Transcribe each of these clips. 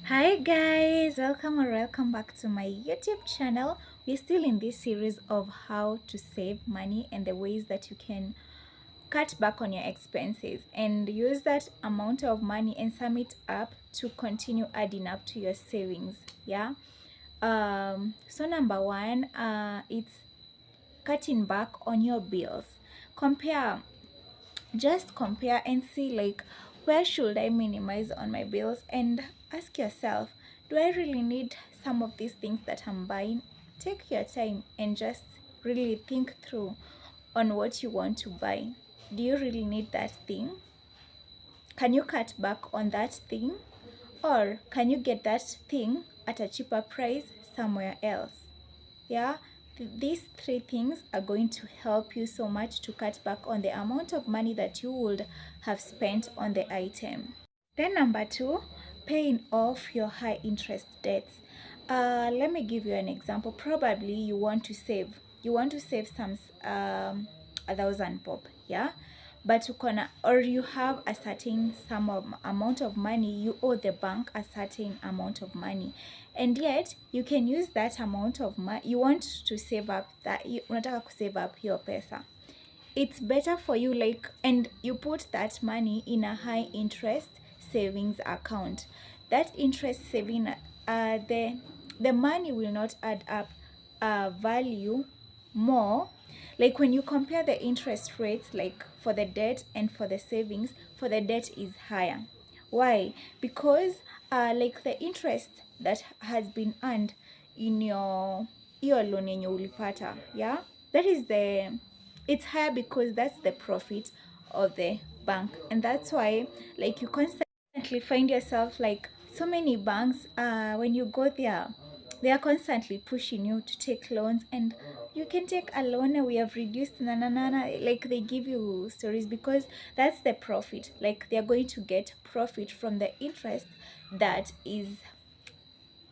Hi guys, welcome back to my YouTube channel. We're still in this series of how to save money and the ways that you can cut back on your expenses and use that amount of money and sum it up to continue adding up to your savings. Yeah. So number one, it's cutting back on your bills. Compare just compare and see, like, where should I minimize on my bills, and ask yourself, do I really need some of these things that I'm buying? Take your time and just really think through on what you want to buy. Do you really need that thing? Can you cut back on that thing, or can you get that thing at a cheaper price somewhere else? Yeah, these three things are going to help you so much to cut back on the amount of money that you would have spent on the item. Then number two, paying off your high interest debts. Let me give you an example. Probably you want to save some 1,000 bob, yeah, but you have a certain amount of money. You owe the bank a certain amount of money, and yet you can use that amount of money. You want to save up that, unataka kusave up your pesa. It's better for you, like, and you put that money in a high interest savings account. That interest saving, the money will not add up value more. Like, when you compare the interest rates, like for the debt and for the savings, for the debt is higher. Why? Because like, the interest that has been earned in your loan yenye ulipata, yeah, that is it's higher because that's the profit of the bank. And that's why, like, you constantly find yourself, like, so many banks, when you go there, they are constantly pushing you to take loans, and you can take a loan, we have reduced like, they give you stories because that's the profit. Like, they are going to get profit from the interest that is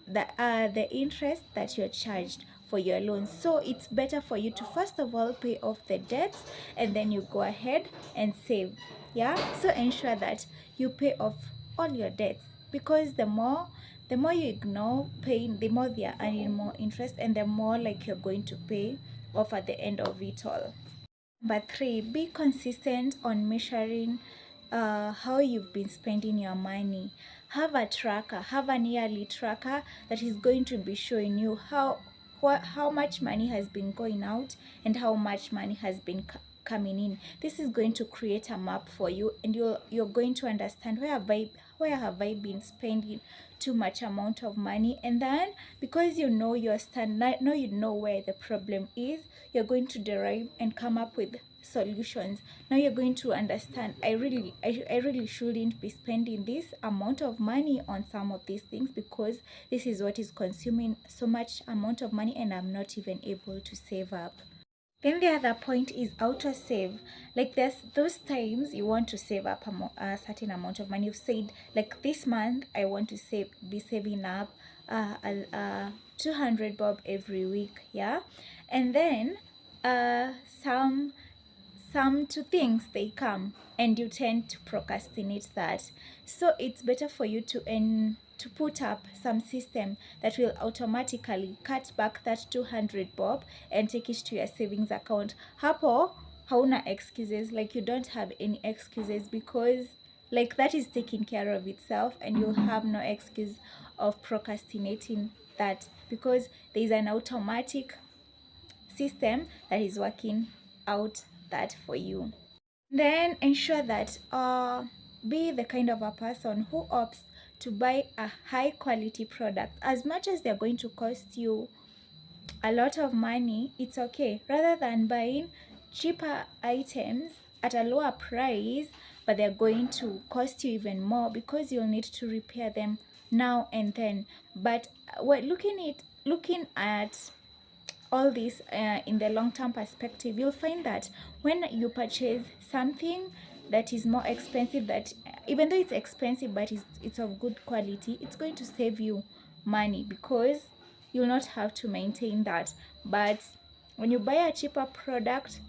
the interest that you're charged for your loan. So it's better for you to first of all pay off the debts, and then you go ahead and save. Yeah, so ensure that you pay off all your debts, because the more you ignore paying, the more they are earning more interest, and the more, like, you're going to pay off at the end of it all. Number three, be consistent on measuring how you've been spending your money. Have a tracker, have an yearly tracker that is going to be showing you how much money has been going out and how much money has been coming in. This is going to create a map for you, and you're going to understand, where have I been spending too much amount of money. And then, because you know your standard, now you know where the problem is, you're going to derive and come up with solutions. Now you're going to understand, I really shouldn't be spending this amount of money on some of these things, because this is what is consuming so much amount of money, and I'm not even able to save up. Then the other point is auto save. Like, there's those times you want to save up a certain amount of money. You've said, like, this month I want to be saving up 200 bob every week, yeah. And then some two things, they come, and you tend to procrastinate that. So it's better for you to put up some system that will automatically cut back that 200 bob and take it to your savings account. Hapo hauna excuses, like, you don't have any excuses, because, like, that is taking care of itself, and you'll have no excuse of procrastinating that, because there is an automatic system that is working out that for you. Then ensure that be the kind of a person who opts to buy a high quality product. As much as they're going to cost you a lot of money, it's okay, rather than buying cheaper items at a lower price, but they're going to cost you even more, because you'll need to repair them now and then. But we're looking at all this in the long-term perspective, you'll find that when you purchase something that is more expensive, that even though it's expensive but it's of good quality, it's going to save you money, because you'll not have to maintain that. But when you buy a cheaper product,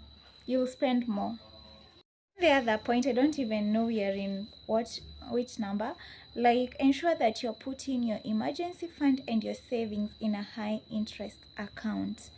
you'll spend more. The other point, I don't even know we are in which number. Like, ensure that you're putting your emergency fund and your savings in a high interest account.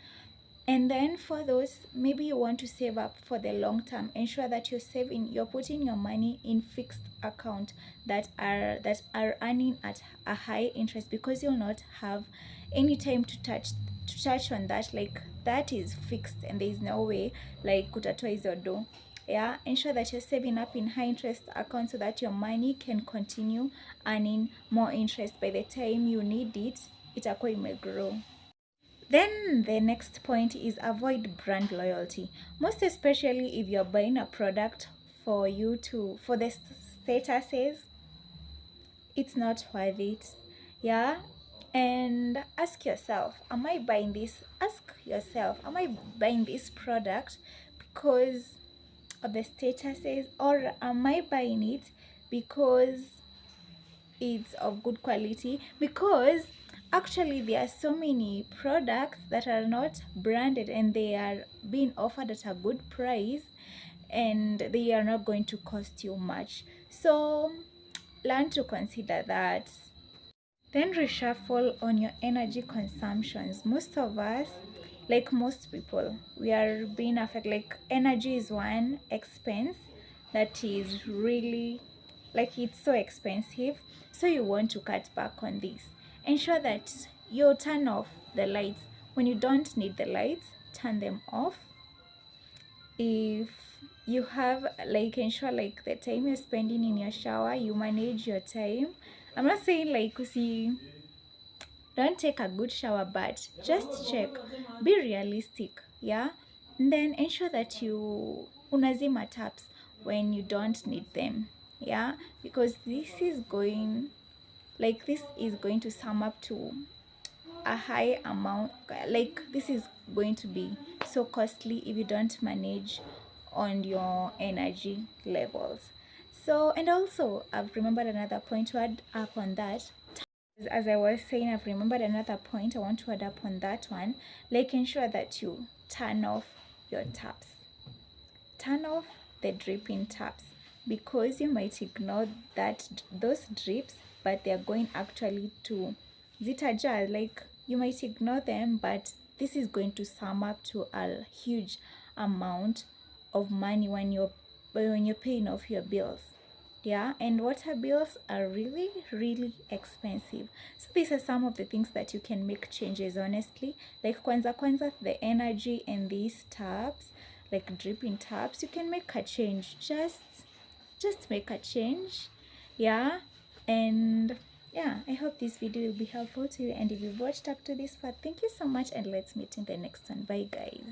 And then for those, maybe you want to save up for the long term, ensure that you're putting your money in fixed account that are earning at a high interest, because you'll not have any time to touch on that. Like, that is fixed and there is no way like kutatoa hizo do. Yeah, ensure that you're saving up in high interest account so that your money can continue earning more interest. By the time you need it, itakuwa imegrow. Then the next point is avoid brand loyalty. Most especially if you're buying a product for the statuses, it's not worth it. Yeah. And ask yourself, am I buying this? Ask yourself, am I buying this product because of the statuses, or am I buying it because it's of good quality? Because actually there are so many products that are not branded and they are being offered at a good price, and they are not going to cost you much. So learn to consider that. Then reshuffle on your energy consumptions. Most of us, like most people, we are being affected. Like, energy is one expense that is really, like, it's so expensive. So you want to cut back on this. Ensure that you turn off the lights. When you don't need the lights, turn them off. If you have, like, ensure like the time you're spending in your shower, you manage your time. I'm not saying like, see, don't take a good shower, but just check, be realistic. Yeah. And then ensure that you unazima taps when you don't need them. Yeah, because this is going to sum up to a high amount. Like, this is going to be so costly if you don't manage on your energy levels. So, and also I've remembered another point to add up on that. As I was saying, I've remembered another point I want to add up on that one. Like, ensure that you turn off your taps. Turn off the dripping taps, because you might ignore those drips, but they're going actually to zitaja. Like, you might ignore them, but this is going to sum up to a huge amount of money when you're paying off your bills. Yeah, and water bills are really, really expensive. So these are some of the things that you can make changes, honestly. Like, kwanza the energy and these taps, like dripping taps, you can make a change. Just make a change. Yeah. And yeah, I hope this video will be helpful to you, and if you've watched up to this part, thank you so much, and let's meet in the next one. Bye guys.